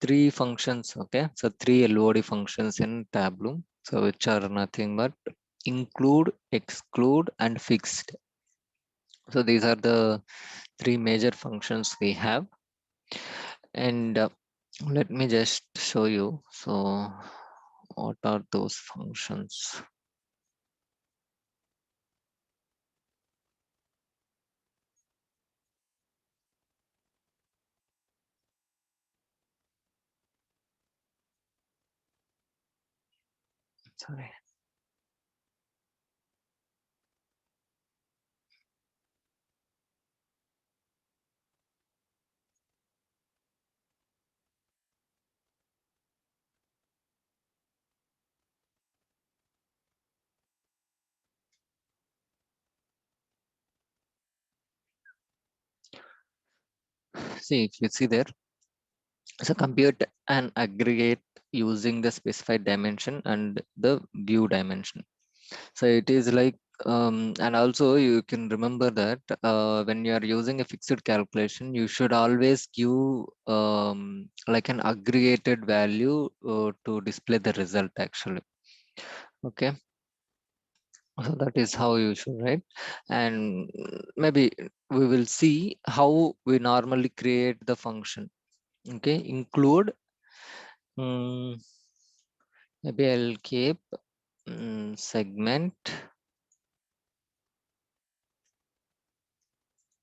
three functions. Okay, so three LOD functions in Tableau, so which are nothing but include, exclude, and fixed. So these are the three major functions we have. And let me just show you. So what are those functions? Sorry. See, if you see there, so compute and aggregate using the specified dimension and the view dimension. So it is like, and also you can remember that when you are using a fixed calculation, you should always give like an aggregated value to display the result actually. Okay, so that is how you should write. And maybe we will see how we normally create the function. Okay, include, um, maybe I'll keep segment,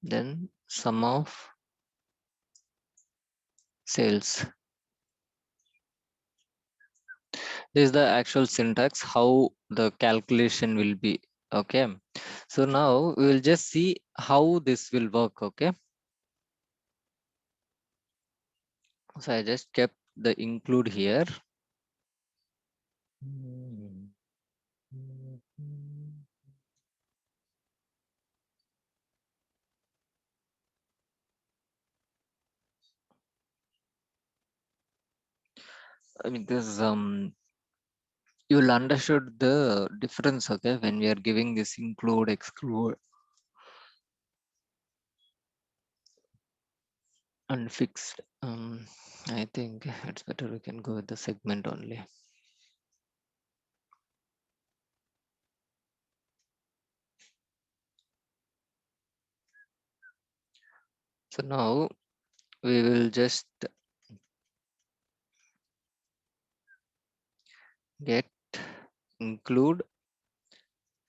then sum of sales. This is the actual syntax how the calculation will be. Okay, so now we will just see how this will work. Okay, so I just kept the include here. I mean, this you'll understood the difference. Okay, when we are giving this include, exclude, and fixed. I think it's better we can go with the segment only. So now we will just get include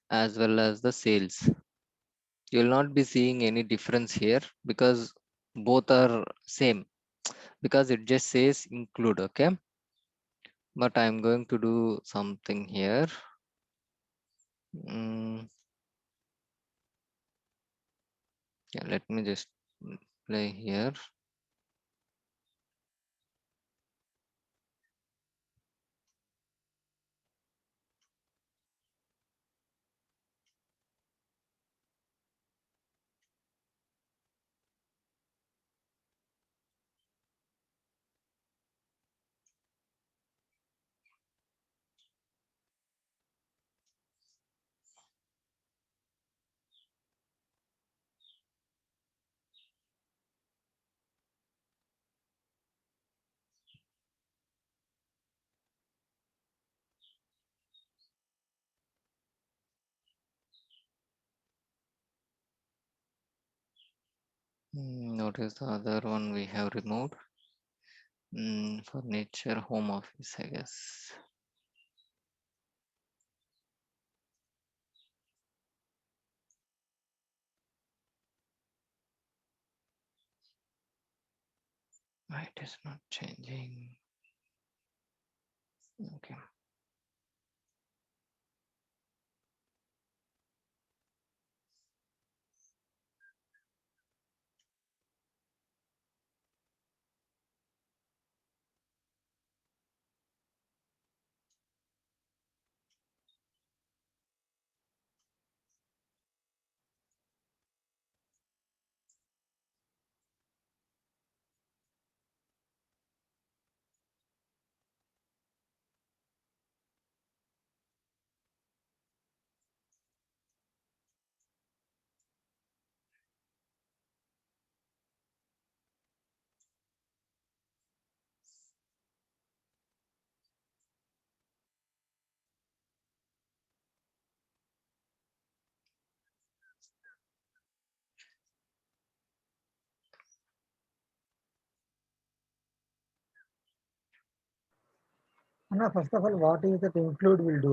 as well as the sales. You will not be seeing any difference here because both are same, because it just says include. Okay, but I'm going to do something here. Yeah, let me just play here. Notice the other one we have removed. Furniture, home office, I guess. Why it is not changing? Okay. First of all, what is that include will do?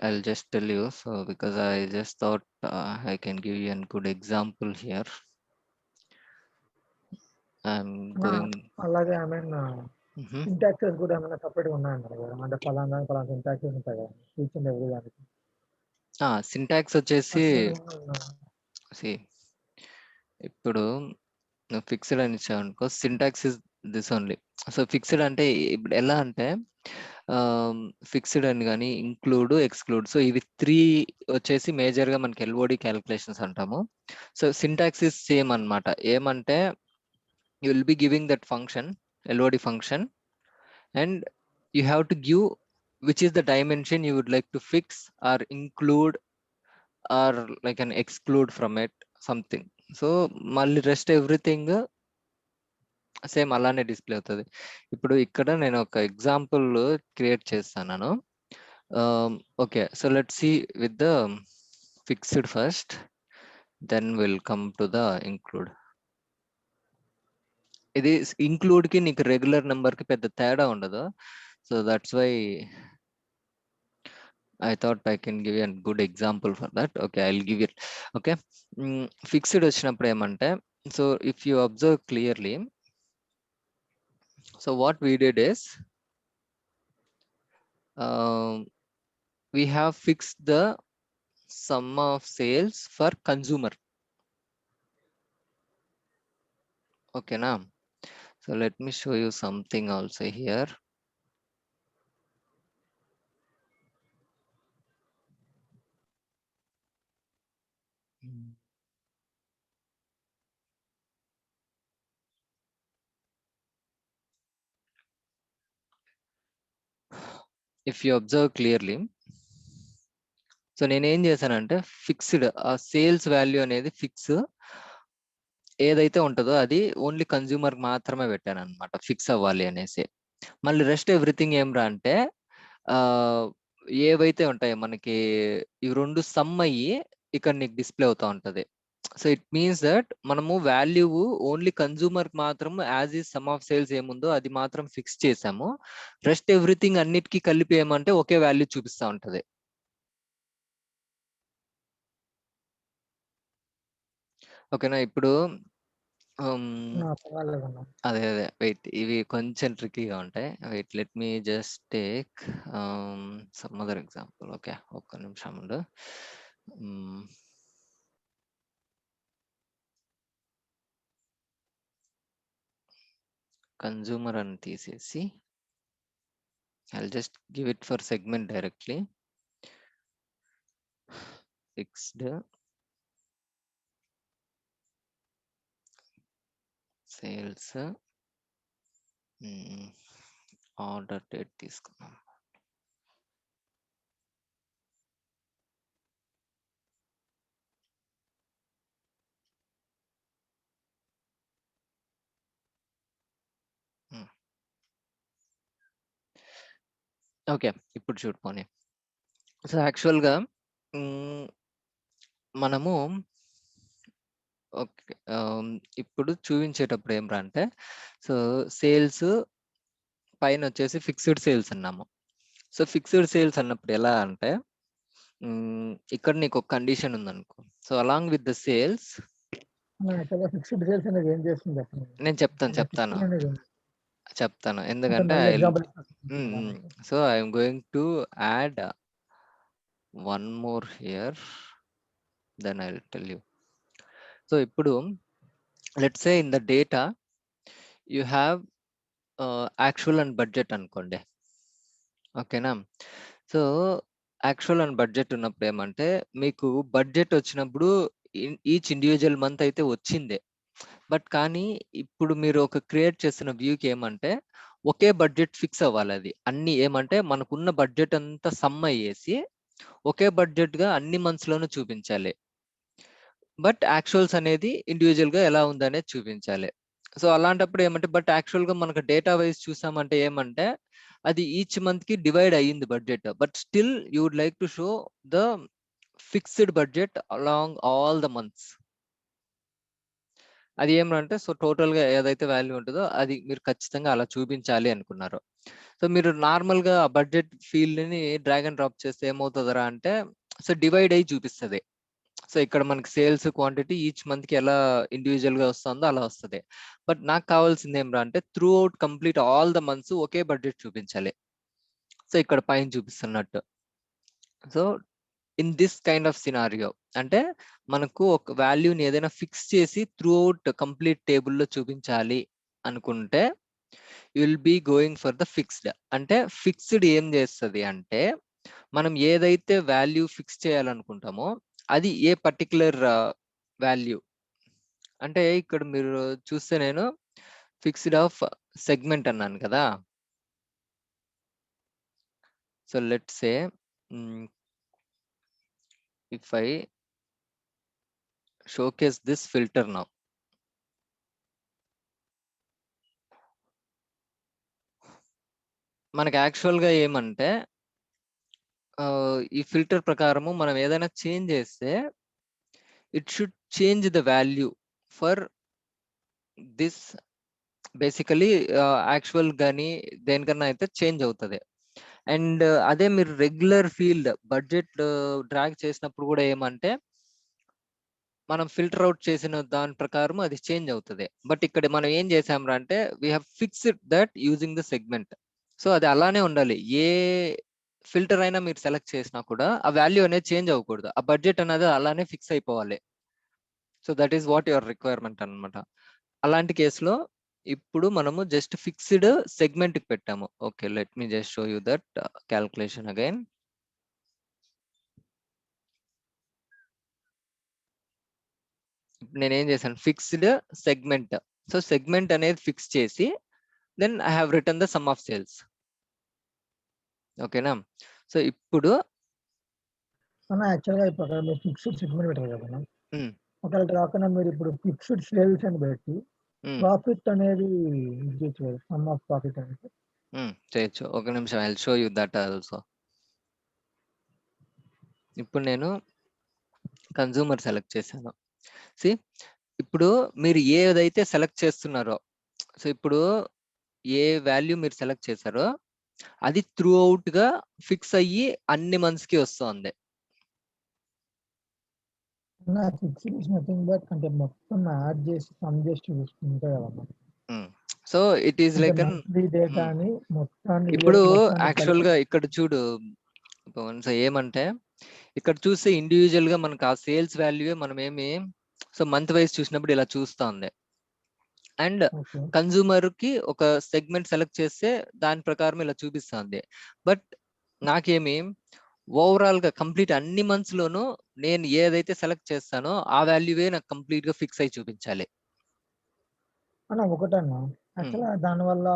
I'll just tell you. So because I just thought I can give you a good example here. I'm going. అలాగే I mean Mhm. Syntaxes కూడా ఏమైనా సపరేట్గా ఉన్నాయన్నారు కదా, అంటే ఫలానా ఫలానా syntaxes ఉంటాయి కదా ఈచ్ అండ్ ఎవ్రీ దానికి. సింటాక్స్ వచ్చేసి see, ఇప్పుడు నువ్వు ఫిక్స్డ్ అని ఇచ్చావు అనుకో, syntax is this only. So fixed అంటే ఇప్పుడు ఎలా అంటే ఫిక్స్డ్ అని కానీ ఇంక్లూడ్, ఎక్స్క్లూడ్. సో ఇవి 3 వచ్చేసి మేజర్ గా మనకి ఎల్ఓడి క్యాలిక్యులేషన్స్ అంటాము. సో సింటాక్స్ ఇస్ సేమ్ అన్నమాట. ఏమంటే you will be giving that function, LOD function, and you have to give which is the dimension you would like to fix or include or like an exclude from it something. So మళ్ళీ rest everything same అలానే display అవుతుంది. ఇప్పుడు ఇక్కడ నేను ఒక example create చేస్తాను. Okay, so let's see with the fixed first, then will come to the include. ఇది include కి నీకు రెగ్యులర్ నెంబర్ కి పెద్ద తేడా ఉండదు. So that's why I thought I can give you a good example for that. Okay, I'll give it. Okay, fixed వచ్చినప్పుడు ఏమంటే, so if you observe clearly, so what we did is we have fixed the sum of sales for consumer. Okay now, so let me show you something also here. If you observe clearly, so నేను ఏం చేశానంటే fixed ఆ sales value అనేది fix ఏదైతే ఉంటుందో అది only consumer మాత్రమే పెట్టాను అనమాట, ఫిక్స్ అవ్వాలి అనేసి. మళ్ళీ రెస్ట్ ఎవ్రీథింగ్ ఏం రా అంటే ఏవైతే ఉంటాయో మనకి ఇవి 2 సమ్ అయ్యి ఇక్కడ నీకు డిస్ప్లే అవుతా ఉంటది. సో ఇట్ మీన్స్ దట్ మనము వాల్యూ ఓన్లీ కన్జ్యూమర్ మాత్రం as is some of sales ఏముందో అది మాత్రం ఫిక్స్ చేసాము. రెస్ట్ ఎవ్రీథింగ్ అన్నిటికీ కలిపి ఏమంటే ఒకే వాల్యూ చూపిస్తా ఉంటది. ఓకేనా? ఇప్పుడు అదే వెయిట్, ఇవి కొంచెం ట్రికీగా ఉంటాయి. Wait, let me just take some other example. Okay, ఒక్క నిమిషం ఉండు. కన్జ్యూమర్ అని తీసేసి I'll just give it for segment directly. Fixed sales order date తీసుకున్నాం. ఓకే, ఇప్పుడు చూడు పోనీ. సో యాక్చువల్గా మనము ఓకే ఇప్పుడు చూపించేటప్పుడు ఏం రా అంటే, సో సేల్స్ పైన వచ్చేసి ఫిక్స్డ్ సేల్స్ అన్నాము. సో ఫిక్స్డ్ సేల్స్ అన్నప్పుడు ఎలా అంటే ఇక్కడ నీకు ఒక కండిషన్ ఉందనుకో. So along with the sales fixed sales అనేది ఏం చేస్తుంది నేను చెప్తాను ఎందుకంటే so I'm going to add one more here, then I'll tell you. So ఇప్పుడు let's say in the data you have actual and budget అనుకోండి. ఓకేనా? సో యాక్చువల్ అండ్ బడ్జెట్ ఉన్నప్పుడు ఏమంటే మీకు బడ్జెట్ వచ్చినప్పుడు ఈచ్ ఇండివిజువల్ మంత్ అయితే వచ్చిందే. But కానీ ఇప్పుడు మీరు ఒక క్రియేట్ చేసిన వ్యూకి ఏమంటే ఒకే బడ్జెట్ ఫిక్స్ అవ్వాలి. అది అన్ని ఏమంటే మనకున్న బడ్జెట్ అంతా సమ్ అయ్యేసి ఒకే బడ్జెట్ గా అన్ని మంత్స్ లోనూ చూపించాలి. బట్ యాక్చువల్స్ అనేది ఇండివిజువల్ గా ఎలా ఉందనేది చూపించాలి. సో అలాంటప్పుడు ఏమంటే బట్ యాక్చువల్ గా మనకు డేటా వైజ్ చూసామంటే ఏమంటే అది ఈచ్ మంత్ కి డివైడ్ అయ్యింది budget. But still you would like to show the fixed budget along all the months. అది ఏమంటే సో టోటల్ గా ఏదైతే వాల్యూ ఉంటుందో అది మీరు ఖచ్చితంగా అలా చూపించాలి అనుకున్నారు. సో మీరు నార్మల్ గా బడ్జెట్ ఫీల్డ్ ని డ్రాగ్ అండ్ డ్రాప్ చేస్తే ఏమవుతుందరా అంటే, సో డివైడ్ అయ్యి చూపిస్తుంది. సో ఇక్కడ మనకి సేల్స్ క్వాంటిటీ ఈచ్ మంత్ కి ఎలా ఇండివిజువల్ గా వస్తుందో అలా వస్తుంది. బట్ నాకు కావాల్సింది ఏమరా అంటే through out complete all the months okay budget చూపించాలి. సో ఇక్కడ పైన చూపిస్తున్నట్టు. So in this kind of scenario అంటే మనకు ఒక వాల్యూని ఏదైనా ఫిక్స్ చేసి త్రూ అవుట్ కంప్లీట్ టేబుల్లో చూపించాలి అనుకుంటే you will be going for the fixed. అంటే ఫిక్స్డ్ ఏం చేస్తుంది అంటే మనం ఏదైతే వాల్యూ ఫిక్స్ చేయాలనుకుంటామో అది ఏ పర్టికులర్ వాల్యూ. అంటే ఇక్కడ మీరు చూస్తే నేను ఫిక్స్డ్ ఆఫ్ సెగ్మెంట్ అన్నాను కదా. So let's say if I showcase this filter now, మనకి యాక్చువల్ గా ఏమంటే ఈ ఫిల్టర్ ప్రకారము మనం ఏదైనా చేంజ్ చేస్తే it should change the value for this. Basically actual గానీ దేనికన్నా అయితే చేంజ్ అవుతుంది. అండ్ అదే మీరు రెగ్యులర్ ఫీల్డ్ బడ్జెట్ డ్రాగ్ చేసినప్పుడు కూడా ఏమంటే మనం ఫిల్టర్ అవుట్ చేసిన దాని ప్రకారం అది చేంజ్ అవుతుంది. బట్ ఇక్కడ మనం ఏం చేసాంరా అంటే we have fixed that using the segment. So అది అలానే ఉండాలి. ఏ ఫిల్టర్ అయినా మీరు సెలెక్ట్ చేసినా కూడా ఆ వాల్యూ అనేది చేంజ్ అవ్వకూడదు. ఆ బడ్జెట్ అనేది అలానే ఫిక్స్ అయిపోవాలి. So that is what your requirement అనమాట. అలాంటి కేసులో ఇప్పుడు మనము జస్ట్ ఫిక్స్డ్ సెగ్మెంట్ కి పెట్టాము. Okay, let me just show you that calculation again. నేనేం చేశాను, ఫిక్స్డ్ సెగ్మెంట్. సో సెగ్మెంట్ అనేది ఫిక్స్ చేసి then I have return the sum of sales. ఓకేనా. సో ఇప్పుడు యాక్చువల్గా ఇప్పుడు అక్కడ మీరు ఫిక్స్డ్ సెగ్మెంట్ పెట్టారు కదా, ఒకవేళ కాకుండా మీరు ఇప్పుడు ఫిక్స్డ్ సేల్స్ అని పెట్టి ప్రాఫిట్ అనేది సమ్ ఆఫ్ ప్రాఫిట్ అనేది చేయొచ్చు. ఒక నిమిషం, I will show you that also. ఇప్పుడు నేను కన్జ్యూమర్ సెలెక్ట్ చేశాను. సి ఇప్పుడు మీరు ఏదైతే సెలెక్ట్ చేస్తున్నారో, సో ఇప్పుడు ఏ వాల్యూ మీరు సెలెక్ట్ చేశారో అది త్రూ అవుట్ గా ఫిక్స్ అయ్యి అన్ని మంత్స్ కి వస్తుంది. అంటే మొత్తం యాడ్ చేసి సమ్ చేసి చూసుకుంటే కదా. సో ఇట్ ఈస్ లైక్ డేటాని మొత్తాన్ని ఇప్పుడు యాక్చువల్ గా ఇక్కడ చూడు ఏమంటే ఇక్కడ చూస్తే ఇండివిజువల్ గా మనకు ఆ సేల్స్ వాల్యూ మనం ఏమి సో మంత్ వైజ్ చూసినప్పుడు ఇలా చూస్తా ఉంది. అండ్ కన్జ్యూమర్ కి ఒక సెగ్మెంట్ సెలెక్ట్ చేస్తే దాని ప్రకారం ఇలా చూపిస్తుంది. బట్ నాకేమి ఓవరాల్ గా కంప్లీట్ అన్ని మంత్స్ లోనూ నేను ఏదైతే సెలెక్ట్ చేస్తానో ఆ వాల్యూవే నాకు కంప్లీట్ గా ఫిక్స్ అయి చూపించాలి. ఒకటన్నా యాక్చువల్గా దాని వల్ల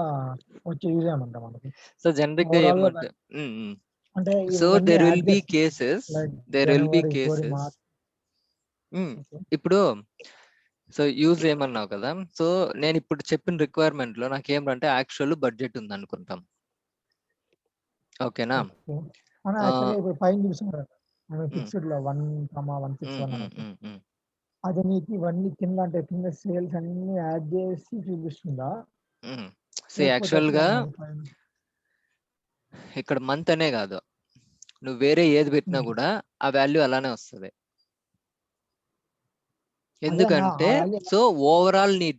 వచ్చే యూజ్ ఏమంటాం మనకి. సో జనరిక్ గా ఏమంటే అంటే so there will be cases ఇప్పుడు సో యూజ్ ఏమన్నావు కదా. సో నేను ఇప్పుడు చెప్పిన రిక్వైర్మెంట్ లో నాకేమంటే యాక్చువల్ బడ్జెట్ ఉంది అనుకుంటాం. ఓకేనా. అది నీకు ఇవన్నీ కింద అంటే కింద సేల్స్ అన్ని యాడ్ చేసి చూపిస్తుందా? యాక్చువల్ గా ఇక్కడ మంత్ అనే కాదు, నువ్వు వేరే ఏది పెట్టినా కూడా ఆ వాల్యూ అలానే వస్తుంది. ఎందుకంటే సో ఓవరాల్ నీ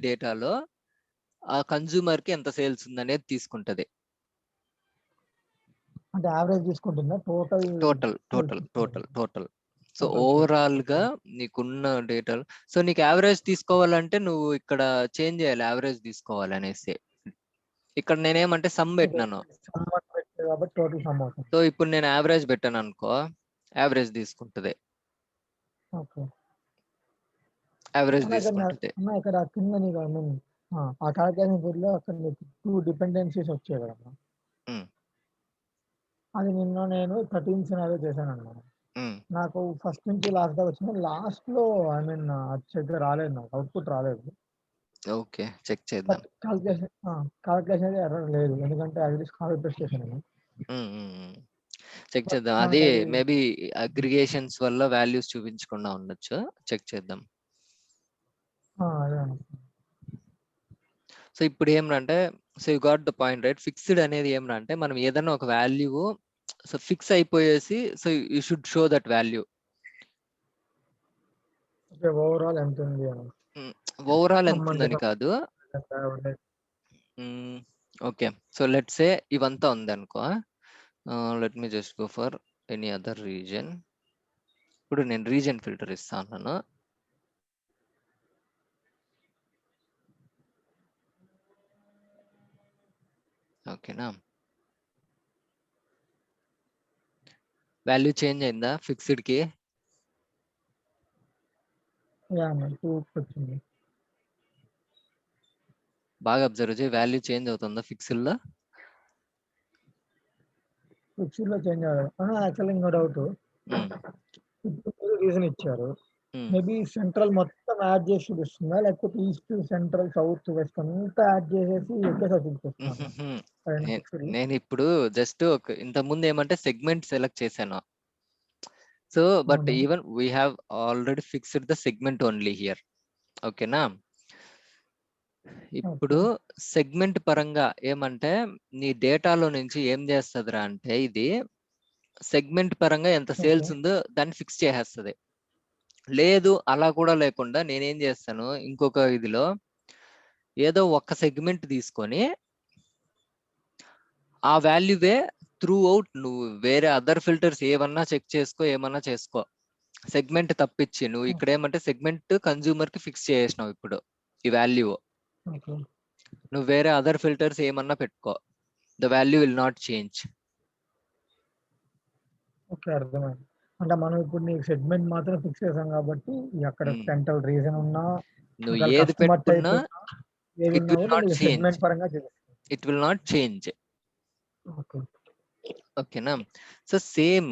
డేటాలో ఆ కన్జ్యూమర్ కి ఎంత సేల్స్ ఉందనేది తీసుకుంటది. అంటే యావరేజ్ తీసుకుంటుందా? టోటల్. సో ఓవరాల్ గా నీకున్న డేటా. సో నీకు యావరేజ్ తీసుకోవాలంటే నువ్వు ఇక్కడ చేంజ్ చేయాలి, యావరేజ్ తీసుకోవాలనేసి. ఇక్కడ నేనేమంటే సమ్ పెట్టినాను. సో ఇప్పుడు నేను యావరేజ్ పెట్టాను అనుకో, యావరేజ్ తీసుకుంటది. యావరేజ్ తీసుకుంటది. ఇక్కడ కింద నీకు ఆ క్యాల్కులేషన్ లో అక్కడ నీకు 2 డిపెండెన్సీస్ వచ్చాయి కదా. అది నిన్న నేను 13 సినారియో చేశాను అన్నమాట. నాకు ఫస్ట్ నుంచి లాస్ట్ దాకా వచ్చింది. లాస్ట్ లో ఐ మీన్ చెక్ రాలేదు, నాకు అవుట్పుట్ రాలేదు. ఓకే, చెక్ చేద్దాం. క్యాల్కులేషన్ ఎర్రర్ లేదు, ఎందుకంటే అది కాపీ పేస్ట్ చేశాను. చెక్ చేద్దాం. అది మేబీ అగ్రిగేషన్స్ వల్ల వాల్యూస్ చూపించకుండా ఉండొచ్చు. చెక్ చేద్దాం. సో ఇప్పుడు ఏమంటే so you got the point right. Fixed అనేది ఏమరా అంటే మనం ఏదైనా ఒక వాల్యూ సో ఫిక్స్ అయిపోయేసి so you should show that value. Overall ఎంత ఉంది అని. ఓవరాల్ ఎంత ఉందని కాదు. ఓకే, సో లెట్స్ సే ఇవంతా ఉందనుకో. Let me just go for any other reason. ఇప్పుడు నేను రీజన్ ఫిల్టర్ ఇస్తాను. ఓకేనా, వాల్యూ చేంజ్ అయిందా ఫిక్స్డ్ కి? బాగా అబ్జర్వ్ చేయి, వాల్యూ చేంజ్ అవుతుందా ఫిక్స్డ్ లో? ఫిక్స్డ్ లో చేంజ్ అవ్వదు. యాక్చువల్లీ ఇంకో డౌట్, ఇప్పుడు రీజన్ ఇచ్చారు, మేబీ సెంట్రల్ మొత్తం యాడ్ చేసి చూపిస్తుందా, లేకపోతే ఈస్ట్ సెంట్రల్ సౌత్ వెస్ట్ అంతా యాడ్ చేసేసి ఒకేసారి చూపిస్తున్నా? నేను ఇప్పుడు జస్ట్ ఇంత ముందు ఏమంటే సెగ్మెంట్ సెలెక్ట్ చేశాను. So but even we have already fixed the segment only here. ఓకేనా, ఇప్పుడు సెగ్మెంట్ పరంగా ఏమంటే నీ డేటాలో నుంచి ఏం చేస్తుందిరా అంటే ఇది సెగ్మెంట్ పరంగా ఎంత సేల్స్ ఉందో దాన్ని ఫిక్స్ చేసేస్తుంది. లేదు అలా కూడా లేకుండా నేనేం చేస్తాను, ఇంకొక ఇదిలో ఏదో ఒక్క సెగ్మెంట్ తీసుకొని ఆ వాల్యూవే త్రూ అవుట్ నువ్వు వేరే అదర్ ఫిల్టర్స్ ఏమన్నా చెక్ చేసుకో, ఏమన్నా చేసుకో, సెగ్మెంట్ తప్పించి నువ్వు ఇక్కడ ఏమంటే సెగ్మెంట్ కన్జ్యూమర్ కి ఫిక్స్ చేసినావు ఇప్పుడు ఈ వాల్యూ. నువ్వు వేరే అదర్ ఫిల్టర్స్ ఏమన్నా పెట్టుకో, the value will not change. Okay, అర్థమైంది. అంటే మనం ఇప్పుడు నీ సెగ్మెంట్ మాత్రం ఫిక్స్ చేసాం కాబట్టి అక్కడ సెంట్రల్ రీజన్ ఉన్నా నువ్వు ఏది పెట్టుకున్నా it will not change. Segment పరంగా it will not change. Okay, ఓకేనా, సో సేమ్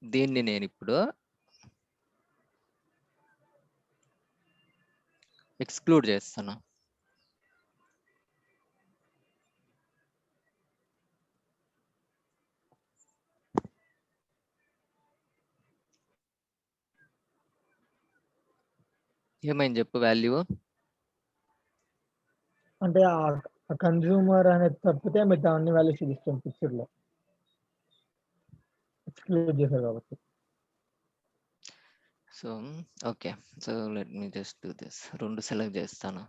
దీన్ని నేను ఇప్పుడు ఎక్స్క్లూడ్ చేస్తాను. ఏమైంది చెప్పు వాల్యూ? అంటే ఆ కన్జ్యూమర్ అనేది తప్పితే మిగతా అన్ని వాల్యూస్ చూపిస్తాం పిక్చర్ లో, ఎక్స్క్లూడ్ చేశారు కాబట్టి. So okay, so let me just do this. రెండు సెలెక్ట్ చేస్తాను.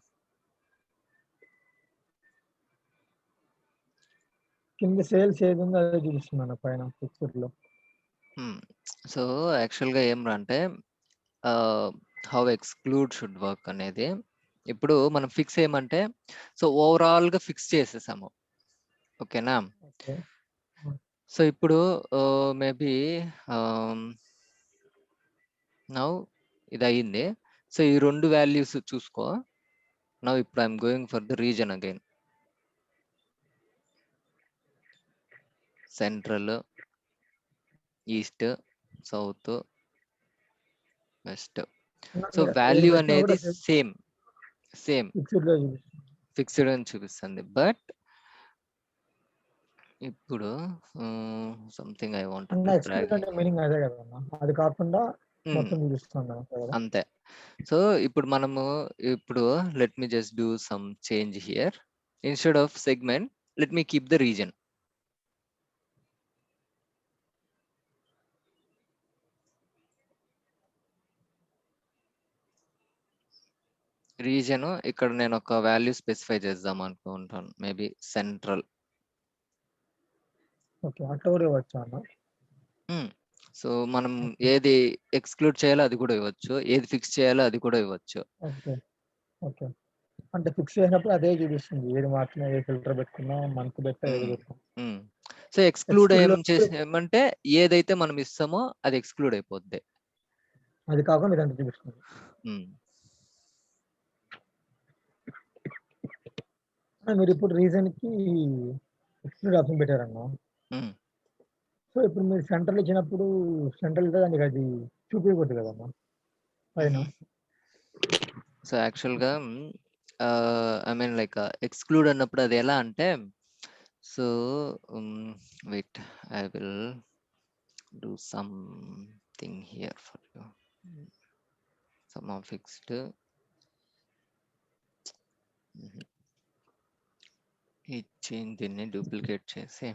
కింద సేల్స్ ఏది ఉందో అదే చూపిస్తున్నాను పైన పిక్చర్ లో. సో యాక్చువల్ గా ఏం రా అంటే హౌ ఎక్స్క్లూడ్ షుడ్ వర్క్ అనేది ఇప్పుడు మనం ఫిక్స్ ఏమంటే సో ఓవరాల్ గా ఫిక్స్ చేసేసాము. ఓకేనా, సో ఇప్పుడు మేబీ నౌ ఇది అయ్యింది. సో ఈ రెండు వాల్యూస్ చూసుకో. నౌ ఇప్పుడు I'm going for the reason again. Central, east, south, west. So value అనేది సేమ్ ఫిక్స్డ్ అని చూపిస్తుంది. బట్ ఇప్పుడు సంథింగ్ ఐ వాంట్ మీనింగ్ అదే కదా, అది కాకుండా మొత్తం చూపిస్తాను అంతే. సో ఇప్పుడు మనము ఇప్పుడు let me just do some change here. Instead of segment let me keep the reason. Reason ఇక్కడ నేను ఒక వాల్యూ స్పెసిఫై చేద్దాం అనుకుంటాను, మేబీ సెంట్రల్. ఓకే, అట్లా కూడా ఇవ్వచ్చు అన్న. సో మనం ఏది ఎక్స్క్లూడ్ చేయాలో అది కూడా ఇవ్వచ్చు, ఏది ఫిక్స్ చేయాలో అది కూడా ఇవ్వచ్చు. ఓకే ఓకే, అంటే ఫిక్స్ చేసినప్పుడు అదే చూపిస్తుంది, ఏది మాత్రమే ఏ ఫిల్టర్ పెట్టుకున్నా మనకు పెట్టుకున్నా. సో ఎక్స్క్లూడ్ ఏమంటే ఏదైతే మనం ఇస్తామో అది ఎక్స్క్లూడ్ అయిపోద్ది, అది కాకుండా ఇదంతా చూపిస్తుంది. మీరు ఇప్పుడు రీజన్ కి ఎక్స్క్లూడ్ ఆప్షన్ పెట్టారన్నా. సో ఇప్పుడు మీరు సెంట్రల్ ఇచ్చినప్పుడు సెంట్రల్ దానికి అది చూపించకూడదు కదమ్మా పైన. సో యాక్చువల్ గా ఐ మీన్ లైక్ ఎక్స్క్లూడ్ అన్నప్పుడు అది ఎలా అంటే so wait I will do something here for you. Some of fixed ఈ చేంజ్ దీన్ని డూప్లికేట్ చేసి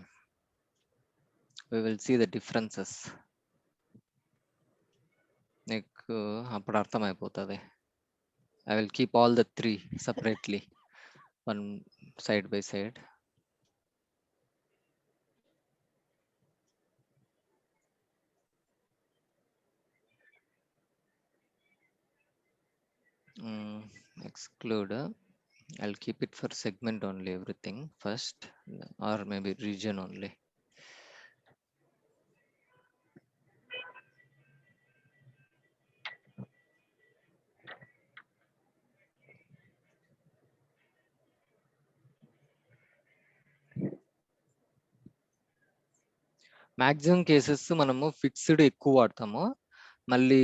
we will see the differences. నీకు అప్పుడు అర్థమైపోతుంది. I will keep all the three separately, one side by side. Exclude. I'll keep it for segment only, everything first, or maybe region only. Maximum cases మనము fixed ఎక్కువ వాడతాము, మళ్ళీ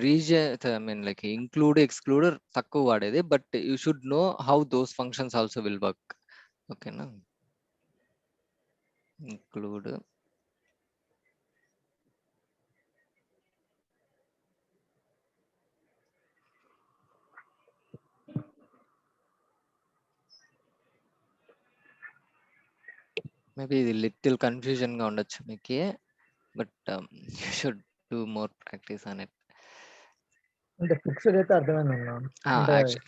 reason I mean like include exclude తక్కువ వాడేది, but you should know how those functions also will work. ఓకేనా, include maybe ఇది little confusion గా ఉండొచ్చు మీకు, but you should do more practice on it. అంటే ఫిక్స్డ్ అయితే అర్థమైందన్నా.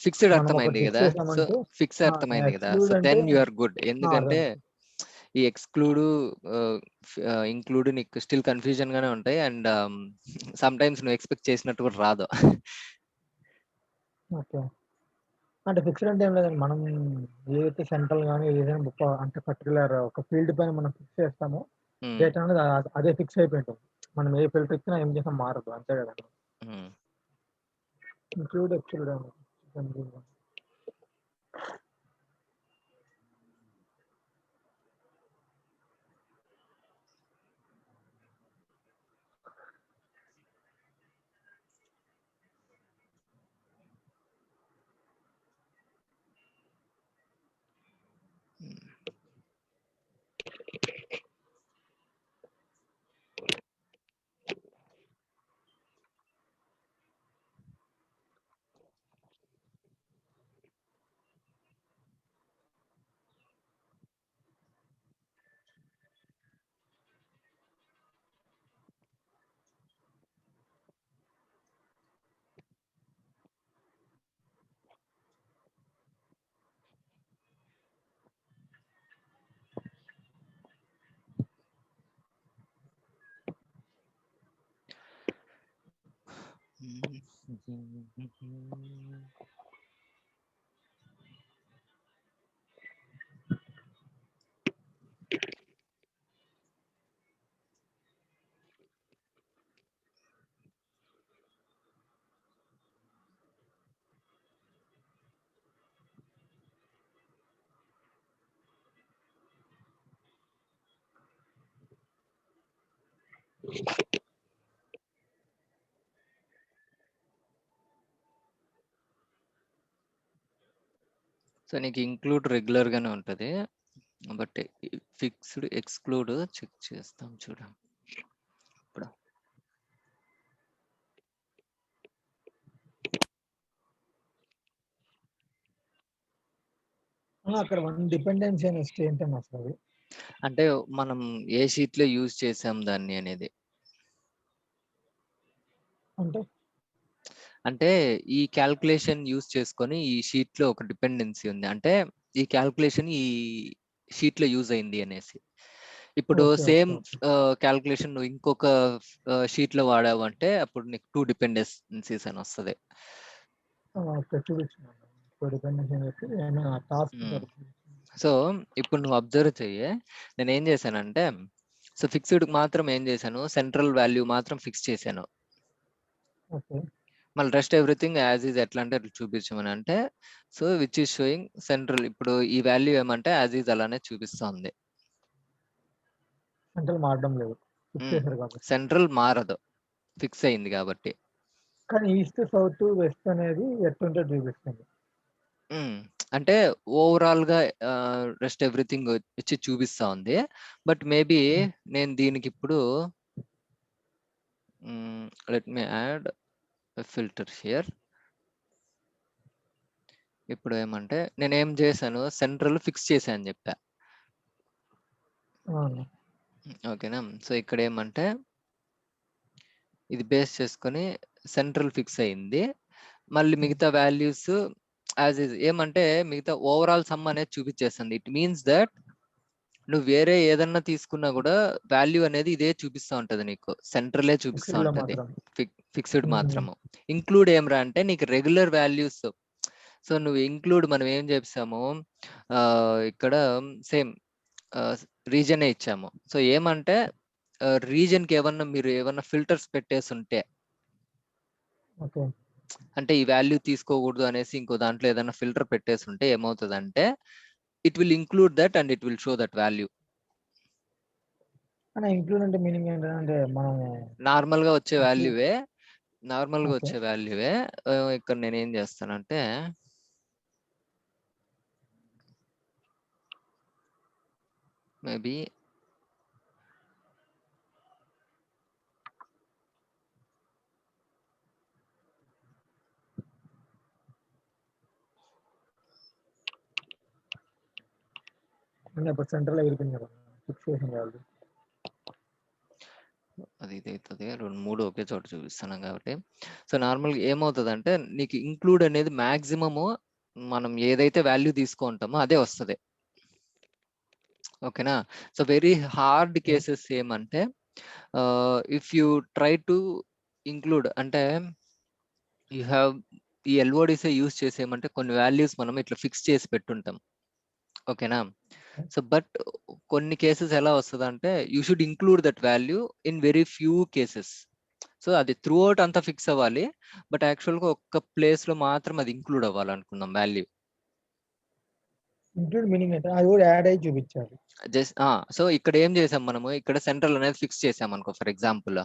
ఫిక్స్డ్ మనం అర్థమైంది ఒకటి కదా, సో చేసామంటే ఫిక్స్ అర్థమైంది కదా, సో ఎక్స్క్లూడ్ దెన్ అంటే యు ఆర్ గుడ్. ఎందుకంటే ఈ ఎక్స్క్లూడ్ ఇంక్లూడ్ నీకు స్టిల్ కన్ఫ్యూజన్ గానే ఉంటాయి, అండ్ సమ్ టైమ్స్ నువ్వు ఎక్స్పెక్ట్ చేసినట్టు కూడా రాదు. ఓకే, అంటే ఫిక్స్డ్ అంటే ఏం లేదండి, మనం ఏదైతే సెంట్రల్ కానీ ఏదైనా బుక్ అంటే పర్టికులర్ ఒక ఫీల్డ్ పైన మనం ఫిక్స్ చేస్తామో డేటా అనేది అదే ఫిక్స్ అయిపోయి ఉంటుంది. మనం ఏ ఫీల్డ్ ఇచ్చినా ఏం చేసినా మారదు, అంతే కదా. ఇంక్లూడ్ ఎక్స్క్లూడ్ సో నీకు ఇంక్లూడ్ రెగ్యులర్ గానే ఉంటది, బట్ ఫిక్స్డ్ ఎక్స్క్లూడ్ చెక్ చేస్తాం చూడ. ఇప్పుడు అక్కడ వన్ డిపెండెన్సీ అనే స్టేట్ అని వస్తుంది. అంటే మనం ఏ షీట్ లో యూజ్ చేసాం దాన్ని అనేది, అంటే ఈ క్యాల్కులేషన్ యూజ్ చేసుకొని ఈ షీట్ లో ఒక డిపెండెన్సీ ఉంది, అంటే ఈ క్యాల్కులేషన్ ఈ షీట్ లో యూజ్ అయింది అనేసి. ఇప్పుడు సేమ్ క్యాల్కులేషన్ నువ్వు ఇంకొక షీట్ లో వాడావు అంటే అప్పుడు నీకు 2 డిపెండెన్సీస్ అని వస్తుంది. సో ఇప్పుడు నువ్వు అబ్జర్వ్ చెయ్యి, నేను ఏం చేశానంటే, సో ఫిక్స్డ్ మాత్రం ఏం చేశాను, సెంట్రల్ వాల్యూ మాత్రం ఫిక్స్ చేశాను, మళ్ళీ రెస్ట్ ఎవ్రీథింగ్ యాజ్ ఈజ్ ఎట్లా అంటే అట్లా చూపించమని. అంటే so which is showing central, ఇప్పుడు ఈ వాల్యూ ఏమంటే యాజ్ ఈజ్ అలానే చూపిస్తుంది, సెంట్రల్ మారదు, ఫిక్స్ అయింది కాబట్టి. కానీ ఈస్ట్ సౌత్ వెస్ట్ అనేది ఎట్లుంటే చూపిస్తుంది, అంటే ఓవరాల్ గా రెస్ట్ ఎవ్రీథింగ్ వచ్చి చూపిస్తా ఉంది, బట్ మేబీ నేను దీనికి ఇప్పుడు let me add filter here. ఇప్పుడు ఏమంటే నేను ఏం చేశాను, సెంట్రల్ ఫిక్స్ చేశాను చెప్పా, ఓకేనా. సో ఇక్కడ ఏమంటే ఇది బేస్ చేసుకొని సెంట్రల్ ఫిక్స్ అయింది, మళ్ళీ మిగతా వాల్యూస్ యాజ్ ఇస్ ఏమంటే మిగతా ఓవరాల్ సమ్ అనేది చూపించేస్తుంది. ఇట్ మీన్స్ దట్ నువ్వు వేరే ఏదన్నా తీసుకున్నా కూడా వాల్యూ అనేది ఇదే చూపిస్తా ఉంటది, నీకు సెంట్రలే చూపిస్తా ఉంటది, ఫిక్స్డ్ మాత్రము. ఇంక్లూడ్ ఏమరా అంటే నీకు రెగ్యులర్ వాల్యూస్. సో నువ్వు ఇంక్లూడ్ మనం ఏం చేసాము ఇక్కడ సేమ్ రీజనే ఇచ్చాము. సో ఏమంటే రీజన్ కి ఏమన్నా మీరు ఏమన్నా ఫిల్టర్స్ పెట్టేసి ఉంటే, అంటే ఈ వాల్యూ తీసుకోకూడదు అనేసి ఇంకో దాంట్లో ఏదైనా ఫిల్టర్ పెట్టేసి ఉంటే ఏమవుతుందంటే it will include that and it will show that value. Include అంటే మీనింగ్ ఏంటంటే మనం నార్మల్ గా వచ్చే వాల్యూవే, నార్మల్ గా వచ్చే వాల్యూవే. ఇక్కడ నేను ఏం చేస్తానంటే మేబీ సెంట్రల్ ఫిక్సేషన్ వాల్యూ అది ఇది అవుతుంది, 2-3 ఒకే చోట చూపిస్తున్నాం కాబట్టి. సో నార్మల్గా ఏమవుతుంది అంటే నీకు ఇంక్లూడ్ అనేది మాక్సిమము మనం ఏదైతే వాల్యూ తీసుకుంటామో అదే వస్తుంది. ఓకేనా. సో వెరీ హార్డ్ కేసెస్ ఏమంటే if you try to include అంటే యూ హ్యావ్ ఈ ఎల్ఓడిసే యూస్ చేసేయమంటే కొన్ని వాల్యూస్ మనం ఇట్లా ఫిక్స్ చేసి పెట్టుంటాం. ఓకేనా. సో బట్ కొన్ని కేసెస్ ఎలా వస్తుంది అంటే you should include that value in very few cases. So అది త్రూ అవుట్ అంతా ఫిక్స్ అవ్వాలి, బట్ యాక్చువల్గా ఒక్క ప్లేస్ లో మాత్రం అది ఇంక్లూడ్ అవ్వాలనుకుందాం వాల్యూ. ఇంక్లూడ్ మీనింగ్ అంటే అది కూడా యాడ్ అయ్యి చూపించాలి. జస్ట్ సో ఇక్కడ ఏం చేసాం మనము, ఇక్కడ సెంట్రల్ అనేది ఫిక్స్ చేసాం అనుకో ఫర్ ఎగ్జాంపుల్.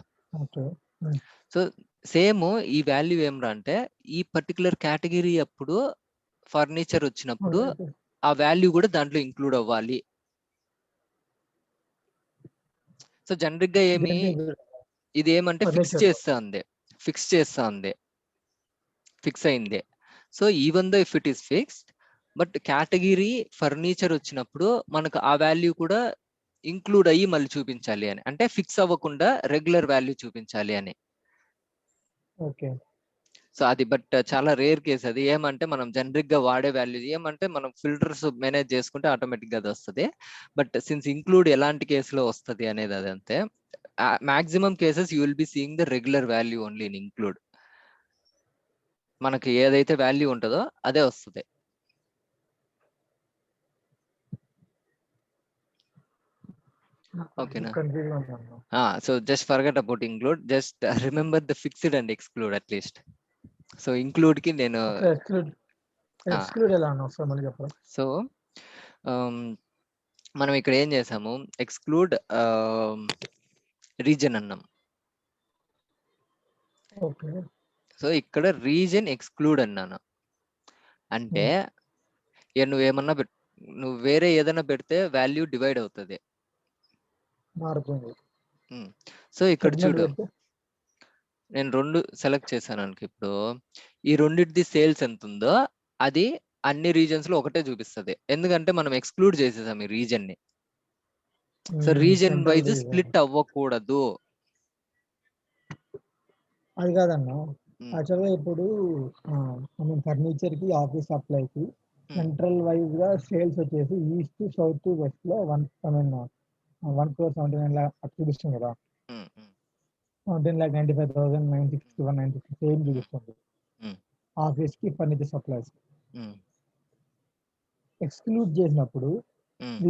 సో సేమ్ ఈ వాల్యూ ఏమరా అంటే ఈ పర్టికులర్ కేటగిరీ అప్పుడు ఫర్నిచర్ వచ్చినప్పుడు ఆ వాల్యూ కూడా దాంట్లో ఇంక్లూడ్ అవ్వాలి. సో జనరిక్ గా ఏమి ఇది ఏమంటే ఫిక్స్ చేస్తా ఉంది, ఫిక్స్ అయింది. So even though if it is fixed, but category furniture వచ్చినప్పుడు మనకు ఆ వాల్యూ కూడా ఇంక్లూడ్ అయ్యి మళ్ళీ చూపించాలి అని, అంటే ఫిక్స్ అవ్వకుండా రెగ్యులర్ వాల్యూ చూపించాలి అని. ఓకే. సో అది బట్ చాలా రేర్ కేస్ అది. ఏమంటే మనం జనరిక్ గా వాడే వాల్యూ ఏమంటే మనం ఫిల్టర్స్ మేనేజ్ చేసుకుంటే ఆటోమేటిక్ గా అది వస్తుంది. బట్ సిన్స్ ఇంక్లూడ్ ఎలాంటి కేసులో వస్తుంది అనేది అది అంతే. Maximum cases you will be seeing the regular value only in include. మనకి ఏదైతే వాల్యూ ఉంటుందో అదే వస్తుంది. ఓకేనా. So just forget about include, just remember the fixed and exclude at least. So include కి నేను సో మనం ఇక్కడ ఏం చేసాము, ఎక్స్క్లూడ్ రీజన్ అన్నాం. సో ఇక్కడ రీజన్ ఎక్స్క్లూడ్ అన్నాను అంటే నువ్వేమన్నా నువ్వు వేరే ఏదైనా పెడితే వాల్యూ డివైడ్ అవుతుంది. సో ఇక్కడ చూడు, నేను 2 సెలెక్ట్ చేశాను అనుకో. ఇప్పుడు ఈ రెండిటిది సేల్స్ ఎంత ఉందో అది అన్ని రీజన్స్ లో ఒకటే చూపిస్తుంది, ఎందుకంటే మనం ఎక్స్క్లూడ్ చేసేసాం ఈ రీజన్ ని. సో రీజన్ వైజ్ స్ప్లిట్ అవ్వకూడదు. అది కాదన్నా, యాక్చువల్గా ఇప్పుడు ఫర్నిచర్ కి ఆఫీస్ సప్లై కి సెంట్రల్ వైజ్ గా సేల్స్ వచ్చేసి ఈస్ట్ సౌత్ వెస్ట్ లో 1,79 lakh చూపిస్తుంది కదా. 17,95,961 సేమ్ చూపిస్తుంది ఆఫీస్ కి ఫర్నిచర్ సప్లైస్. ఎక్స్క్లూడ్ చేసినప్పుడు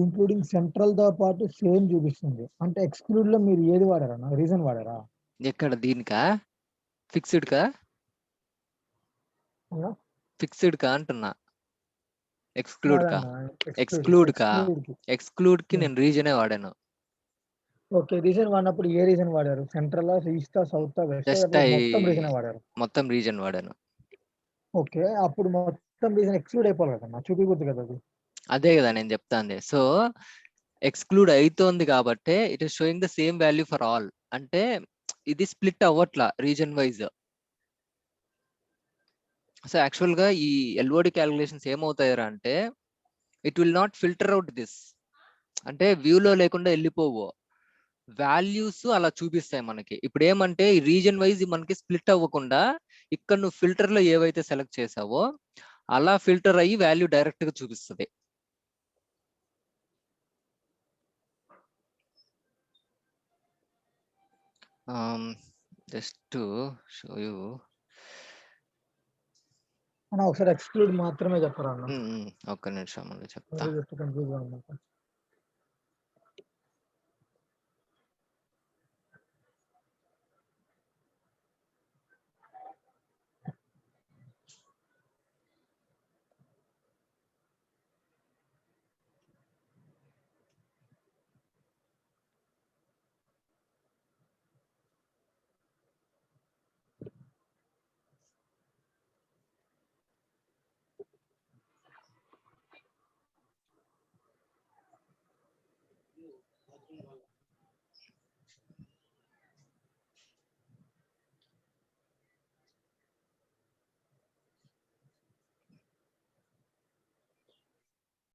ఇంక్లూడింగ్ సెంట్రల్ తో పాటు సేమ్ చూపిస్తుంది. అంటే ఎక్స్క్లూడ్ లో మీరు ఏది వాడారా, రీజన్ వాడారా? ఎక్కడ దీనికా ఫిక్స్డ్ కా? ఫిక్స్డ్ కా అంటున్నా. ఎక్స్క్లూడ్ కా? ఎక్స్క్లూడ్ కి నేను రీజనే వాడాను. ఓకే. రీజన్ వాడినప్పుడు ఏ రీజన్ వాడారు? సెంట్రల్, ఈస్ట్, సౌత్, వెస్ట్ మొత్తం రీజన్ వాడారు? మొత్తం రీజన్ వాడాను. ఓకే. అప్పుడు మొత్తం రీజన్ ఎక్స్క్లూడ్ అయిపోవాలి కదా, చూపిపోద్ది కదా అది. అదే కదా నేను చెప్తాంది. సో ఎక్స్క్లూడ్ అవుతోంది కాబట్టి it is showing the same value for all. అంటే ఇది స్ప్లిట్ అవ్వట్లా రీజన్ వైజ్. సో యాక్చువల్ గా ఈ ఎల్ఓడి క్యాలిక్యులేషన్స్ ఏమవుతాయరా అంటే it will not filter out this. అంటే వ్యూలో లేకుండా వెళ్ళిపోవు, వాల్యూస్ అలా చూపిస్తాయి మనకి. ఇప్పుడు ఏమంటే ఈ రీజన్ వైజ్ మనకి స్ప్లిట్ అవ్వకుండా ఇక్కడ నువ్వు ఫిల్టర్ లో ఏవైతే సెలెక్ట్ చేసావో అలా ఫిల్టర్ అయ్యి వాల్యూ డైరెక్ట్ గా చూపిస్తుంది. Just to show you. ఒకసారి ఎక్స్క్లూడ్ మాత్రమే చెప్పరా? ఒక్క నిమిషం చెప్తా.